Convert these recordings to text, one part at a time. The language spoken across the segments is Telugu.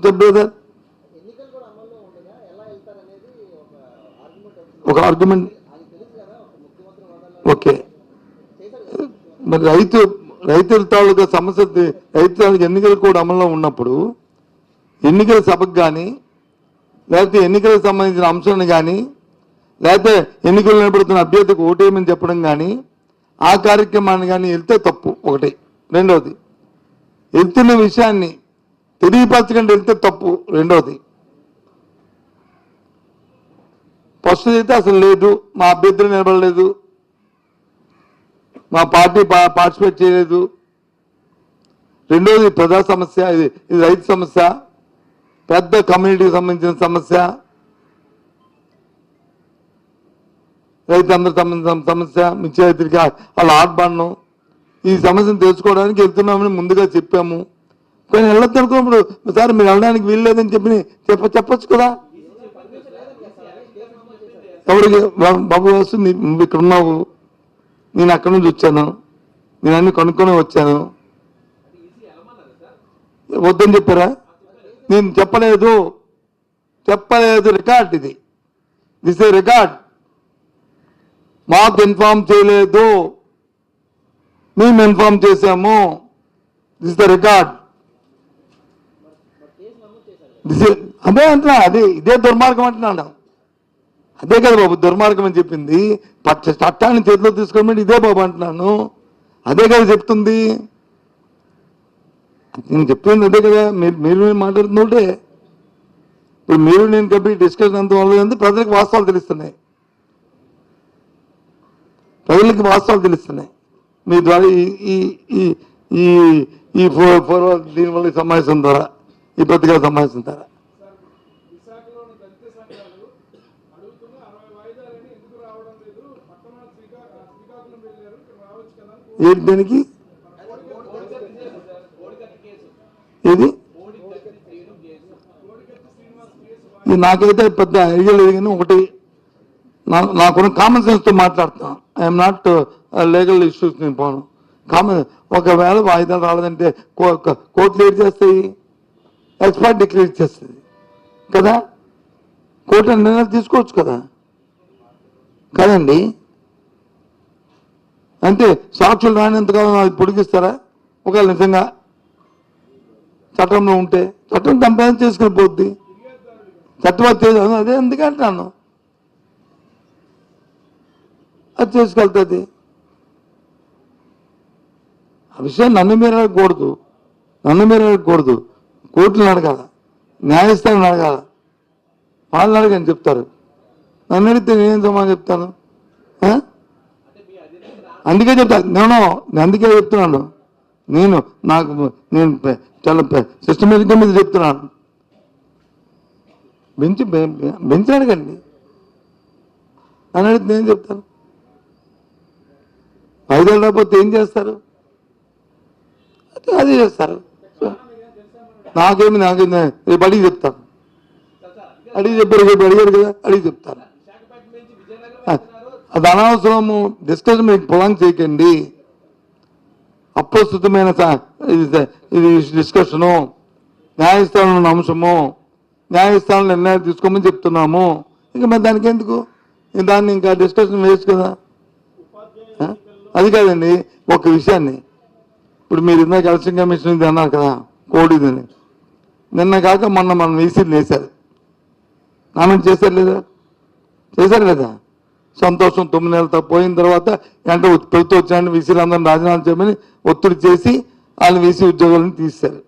బ్రదర్ ఒక ఆర్గ్యుమెంట్. ఓకే, మరి రైతుల తాలూకా సమస్య, రైతుల ఎన్నికలు కూడా అమల్లో ఉన్నప్పుడు ఎన్నికల సభకు కానీ లేకపోతే ఎన్నికలకు సంబంధించిన అంశాలను కానీ లేకపోతే ఎన్నికలు నిలబడుతున్న అభ్యర్థికి ఓటేయమని చెప్పడం కానీ ఆ కార్యక్రమాన్ని కానీ వెళ్తే తప్పు ఒకటి. రెండవది, వెళ్తున్న విషయాన్ని తెలియపరచకుండా వెళ్తే తప్పు రెండవది. ఫస్ట్ అయితే అసలు లేదు, మా అభ్యర్థులు నిలబడలేదు, మా పార్టీ పార్టిసిపేట్ చేయలేదు. రెండవది ప్రజా సమస్య, ఇది రైతు సమస్య, పెద్ద కమ్యూనిటీకి సంబంధించిన సమస్య, రైతులందరూ సంబంధించిన సమస్య, మిర్చి రైతులకి వాళ్ళ ఆర్బాన్ను, ఈ సమస్యను తెలుసుకోవడానికి వెళ్తున్నామని ముందుగా చెప్పాము. కానీ వెళ్ళొద్దు అనుకున్నప్పుడు సార్ మీరు వెళ్ళడానికి వీల్లేదని చెప్పచ్చు కదా. ఎవరికి బాబు వస్తుంది, నువ్వు ఇక్కడ ఉన్నావు, నేను అక్కడి నుంచి వచ్చాను, నేను అన్ని కొనుక్కొని వచ్చాను, వద్దని చెప్పారా? నేను చెప్పలేదు, రికార్డ్ ఇది, దిస్ ఏ రికార్డ్. మాకు ఇన్ఫార్మ్ చేయలేదు, మేము ఇన్ఫార్మ్ చేశాము, దిస్ ద రికార్డ్. అదే అంటున్నా, ఇదే దుర్మార్గం అంటున్నాను. అదే కదా బాబు దుర్మార్గం అని చెప్పింది. చట్టాన్ని చేతిలో తీసుకోమని ఇదే బాబు అంటున్నాను. అదే కదా చెప్తుంది, నేను చెప్పింది అదే కదా. మీరు మాట్లాడుతుంటే ఇప్పుడు మీరు నేను కలిపి డిస్కషన్ అంత వల్ల ప్రజలకు వాస్తవాలు తెలుస్తున్నాయి, మీ ద్వారా ఈ దీనివల్ల సమావేశం ద్వారా, ఈ పత్రికా సమావేశం ద్వారా. ఏంటి దానికి? ఏది నాకైతే పెద్ద ఐడియా లేదు, కానీ ఒకటి నాకున్న కామన్ సెన్స్తో మాట్లాడుతాను. ఐఎమ్ నాట్ లీగల్ ఇష్యూస్ నేను పోను. ఒకవేళ వాయిదాలు రాలేదంటే కోర్టులు ఏం చేస్తాయి? ఎక్స్పర్ట్ డిక్లేర్ చేస్తుంది కదా, కోర్టు నిర్ణయాలు తీసుకోవచ్చు కదా. కదండి, అంటే సాక్షులు రానంతకాలం అది పొడిగిస్తారా? ఒకవేళ నిజంగా చట్టంలో ఉంటే చట్టం కంపెనీ చేసుకుని పోద్ది, చట్టం అదే ఎందుకంటాను, అది చేసుకెళ్తుంది. ఆ విషయం నన్ను మీరు అడగకూడదు, కోర్టులను అడగాల, న్యాయస్థానం అడగాల, వాళ్ళని అడగని చెప్తారు. నన్ను అడిగితే నేనేం సమాధానం చెప్తాను? అందుకే చెప్తాను, అందుకే చెప్తున్నాను. నేను చాలా సిస్టమేటిక్గా మీద చెప్తున్నాను. బెంచ్ అడగండి, నన్ను అడిగితే నేను చెప్తాను. ఐదేళ్ళు రాకపోతే ఏం చేస్తారు? అది చేస్తారు. నాకేమి రేపు అడిగి చెప్తాను. రేపు అడిగారు కదా, అడిగి చెప్తాను. అది అనవసరము డిస్కషన్ మీకు పొలాంగ్ చేయకండి. అప్రస్తుతమైన ఇది డిస్కషను, న్యాయస్థానంలో ఉన్న అంశము, న్యాయస్థానంలో నిర్ణయాలు తీసుకోమని చెప్తున్నాము. ఇంకా మరి దానికి ఎందుకు దాన్ని ఇంకా డిస్కషన్ వేయచ్చు కదా. అది కాదండి, ఒక విషయాన్ని ఇప్పుడు మీరు ఇందాక ఎలక్షన్ కమిషన్ ఇది అన్నారు కదా, కోడిదని. నిన్న కాక మొన్న మనం ఈసీలు వేశారు, నామినేట్ చేశారు లేదా? సంతోషం. 9 నెలలతో పోయిన తర్వాత అంటే ప్రభుత్వం వచ్చాయని వీసీలు అందరిని రాజీనామా చేయమని ఒత్తిడి చేసి వాళ్ళని వీసీ ఉద్యోగాలను తీశారు.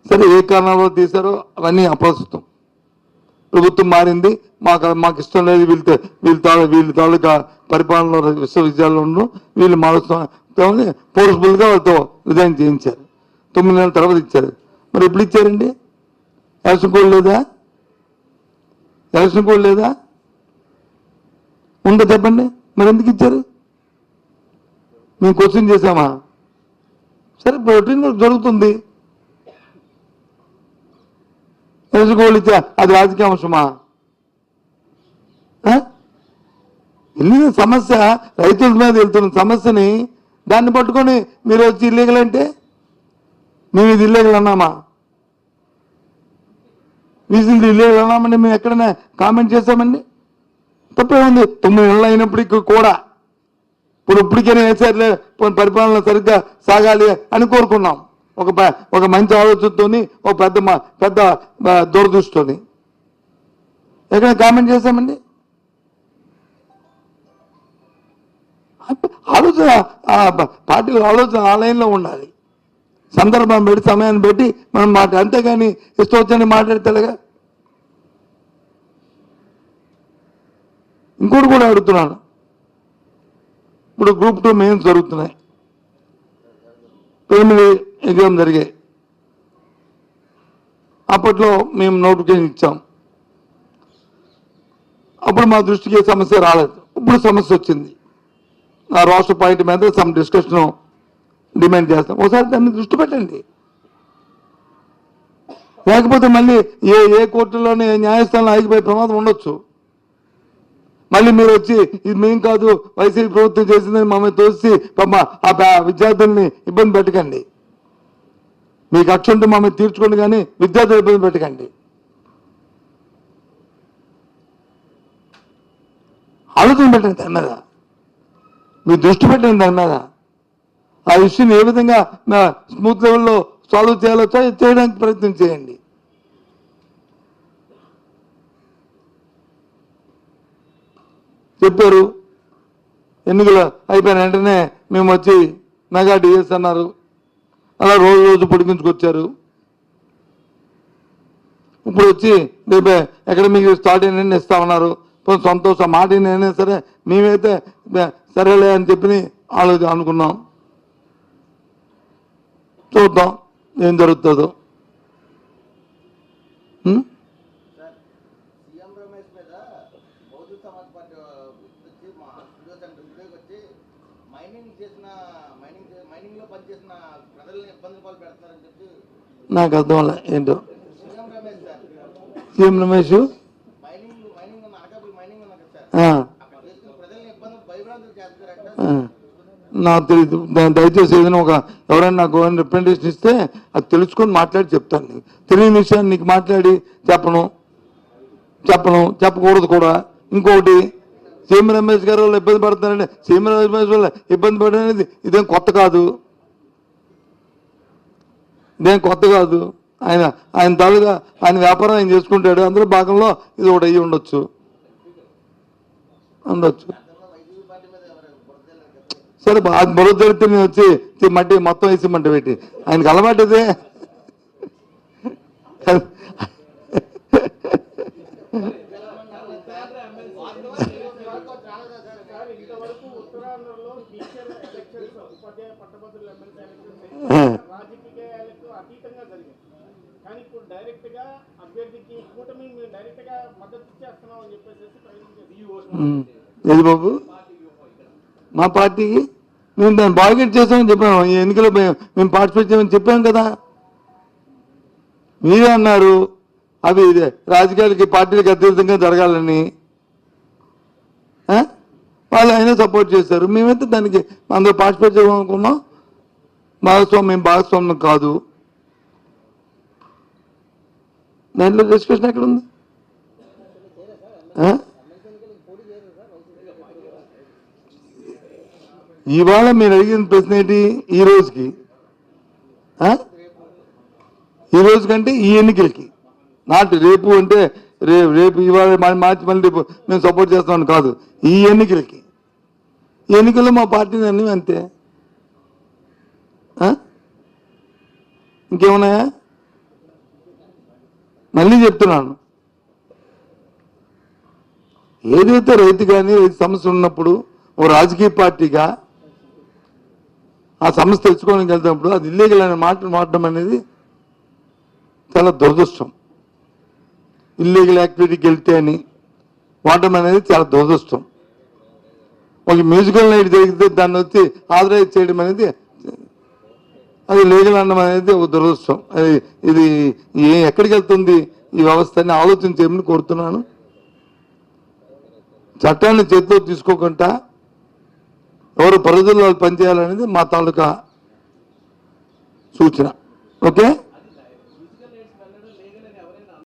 సరే, ఏ కారణాల్లో తీశారో అవన్నీ అప్రస్తుతం. ప్రభుత్వం మారింది, మాకు ఇష్టం లేదు, వీళ్ళ తాలూకా పరిపాలనలో విశ్వవిద్యాలయంలో వీళ్ళు మారుస్తామని ఫోర్స్ఫుల్గా వాళ్ళతో రిజైన్ చేయించారు. 9 నెలల తర్వాత ఇచ్చారు. మరి ఎప్పుడు ఇచ్చారండి? ఎలక్షన్ కోడ్ లేదా? ఉందో చెప్పండి, మరి ఎందుకు ఇచ్చారు? మేము క్వశ్చన్ చేసామా? సరే, రొటీన్ వర్క్ జరుగుతుంది. ఎలక్షన్ కోడ్ ఇచ్చా, అది రాజకీయ అంశమా? వెళ్ళిన సమస్య రైతుల మీద వెళ్తున్న సమస్యని దాన్ని పట్టుకొని మీరు వచ్చి ఇల్లీగల్ అంటే మేము ఇది ఇల్లీగల్ అన్నామా? విజిల్ ఇల్లీగల్ అన్నామండి, మేము ఎక్కడైనా కామెంట్ చేశామండి? తప్పే ఉంది. 9 నెలలు అయినప్పటికీ కూడా ఇప్పటికైనా వేసారులే, పరిపాలన సరిగ్గా సాగాలి అని కోరుకున్నాం. ఒక మంచి ఆలోచనతోని, ఒక పెద్ద దూరదృష్టితోని ఎక్కడ కామెంట్ చేశామండి? ఆలోచన పార్టీల ఆలోచన ఆలయంలో ఉండాలి. సందర్భం పెట్టి సమయాన్ని పెట్టి మనం అంతేగాని ఇష్టం వచ్చని మాట్లాడతలేగా. ఇంకోటి కూడా అడుగుతున్నాను, ఇప్పుడు గ్రూప్ 2 మెయిన్స్ జరుగుతున్నాయి, ప్రిలిమినరీ ఎగ్జామ్ జరిగాయి. అప్పట్లో మేము నోటిఫికేషన్ ఇచ్చాం. అప్పుడు మా దృష్టికి సమస్య రాలేదు. ఇప్పుడు సమస్య వచ్చింది. ఆ రాష్ట్ర పాయింట్ మీద సమ్ డిస్కషన్ డిమాండ్ చేస్తాం. ఒకసారి దాన్ని దృష్టి పెట్టండి. లేకపోతే మళ్ళీ ఏ కోర్టులోనే న్యాయస్థానంలో ఆగిపోయే ప్రమాదం ఉండొచ్చు. మళ్ళీ మీరు వచ్చి ఇది మేము కాదు వైసీపీ ప్రభుత్వం చేసిందని మమ్మల్ని తోసి ఆ విద్యార్థుల్ని ఇబ్బంది పెట్టకండి. మీకు అక్ష ఉంటే మమ్మల్ని తీర్చుకోండి, కానీ విద్యార్థులు ఇబ్బంది పెట్టకండి. ఆలోచన పెట్టండి దాని మీద, మీ దృష్టి పెట్టండి దాని మీద. ఆ ఇష్యూని ఏ విధంగా స్మూత్ లెవెల్లో సాల్వ్ చేయాలో చేయడానికి ప్రయత్నం చేయండి. చెప్పారు ఎన్నికలు అయిపోయిన వెంటనే మేము వచ్చి మెగా డిఎస్ అన్నారు. అలా రోజు పొడిగించుకొచ్చారు. ఇప్పుడు వచ్చి రేపే అకాడమిక్ స్టార్ట్ అయిన ఇస్తామన్నారు. సంతోషం, మాట అయినా సరే మేమైతే సరేలే అని చెప్పి అనుకున్నాం. చూద్దాం ఏం జరుగుతుందో. నాకు అర్థం అలా ఏంటో. సీఎం రమేష్ నాకు తెలియదు. దయచేసి ఏదైనా ఎవరైనా నాకు రిప్రజెంటేషన్ ఇస్తే అది తెలుసుకొని మాట్లాడి చెప్తాను. నీకు తెలియని విషయాన్ని నీకు మాట్లాడి చెప్పకూడదు కూడా. ఇంకొకటి, సీఎం రమేష్ గారు వాళ్ళు ఇబ్బంది పడుతున్నారంటే సీఎం రమేష్ వాళ్ళు ఇబ్బంది పడడం అనేది ఇదేం కొత్త కాదు. ఆయన తాలుగా ఆయన వ్యాపారం ఆయన చేసుకుంటాడు. అందులో భాగంలో ఇది ఒకటి అయ్యి ఉండొచ్చు. సరే, అది బురద జరిగితే నేను వచ్చి మట్టి మొత్తం వేసి మంట పెట్టి ఆయనకి అలవాటుదే. ఏది బాబు, మా పార్టీకి మేము దాన్ని బార్గెట్ చేసామని చెప్పాము. ఈ ఎన్నికలో మేము పార్టిసిపేట్ చేయమని చెప్పాం కదా. మీరే అన్నారు అవి రాజకీయాలకి పార్టీలకు అతీతంగా జరగాలని. వాళ్ళు అయినా సపోర్ట్ చేశారు. మేమైతే దానికి అందరూ పార్టిసిపేట్ చేయాలనుకున్నాం. మేము భాగస్వామ్యం కాదు. దాంట్లో డిస్కషన్ ఎక్కడ ఉంది? ఇవాళ మీరు అడిగిన ప్రశ్న ఏంటి? ఈ రోజుకంటే ఈ ఎన్నికలకి, నాటి రేపు అంటే రేపు ఇవాళ మార్చి మళ్ళీ రేపు మేము సపోర్ట్ చేస్తామని కాదు. ఈ ఎన్నికలకి, ఈ ఎన్నికల్లో మా పార్టీ నిర్ణయం అంతే. ఇంకేమున్నాయా? మళ్ళీ చెప్తున్నాను, ఏదైతే రైతు కానీ సమస్య ఉన్నప్పుడు ఓ రాజకీయ పార్టీగా ఆ సమస్య తెచ్చుకోవడానికి వెళ్తున్నప్పుడు అది ఇల్లీగల్ అనే మాట్లాడడం అనేది చాలా దురదృష్టం. ఇల్లీగల్ యాక్టివిటీకి వెళ్తే అని వాడడం అనేది చాలా దురదృష్టం. ఒక మ్యూజికల్ నైట్ జరిగితే దాన్ని వచ్చి ఆథరైజ్ చేయడం అనేది అది లీగల్ అనడం అనేది ఒక దురదృష్టం. ఇది ఎక్కడికి వెళ్తుంది ఈ వ్యవస్థని ఆలోచన చేయమని కోరుతున్నాను. చట్టాన్ని చేతిలో తీసుకోకుండా ఎవరు పరిధుల్లో పనిచేయాలనేది మా తాలూకా సూచన. ఓకే.